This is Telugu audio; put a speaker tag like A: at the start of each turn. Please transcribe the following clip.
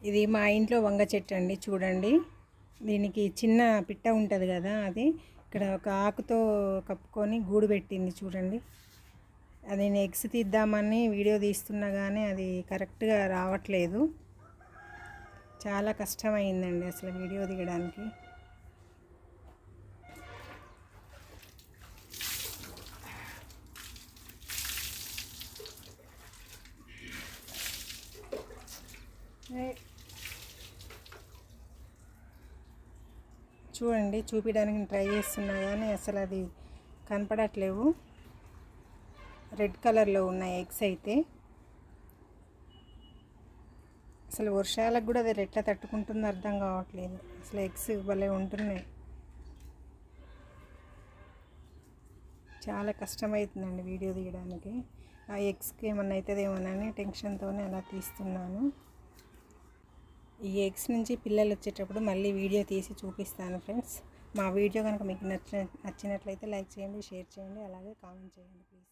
A: ఇది మా ఇంట్లో వంగ చెట్టు అండి, చూడండి. దీనికి చిన్న పిట్ట ఉంటుంది కదా, అది ఇక్కడ ఒక ఆకుతో కప్పుకొని గూడు పెట్టింది చూడండి. అది నేను ఎగ్స్ తీద్దామని వీడియో తీస్తున్నా కానీ అది కరెక్ట్గా రావట్లేదు. చాలా కష్టమైందండి అసలు వీడియో తీయడానికి. చూడండి, చూపించడానికి ట్రై చేస్తున్నా కానీ అసలు అది కనపడట్లేవు. రెడ్ కలర్లో ఉన్నాయి ఎగ్స్ అయితే. అసలు వర్షాలకు కూడా అది ఎట్లా తట్టుకుంటుందో అర్థం కావట్లేదు. అసలు ఎగ్స్ భలే ఉంటున్నాయి. చాలా కష్టమవుతుందండి వీడియో తీయడానికి. ఆ ఎగ్స్కి ఏమన్నా అవుతుందేమోనని టెన్షన్తోనే అలా తీస్తున్నాను. ఈ ఎగ్స్ నుంచి పిల్లలు వచ్చేటప్పుడు మళ్ళీ వీడియో తీసి చూపిస్తాను ఫ్రెండ్స్. మా వీడియో కనుక మీకు నచ్చినట్లయితే లైక్ చేయండి, షేర్ చేయండి, అలాగే కామెంట్ చేయండి ప్లీజ్.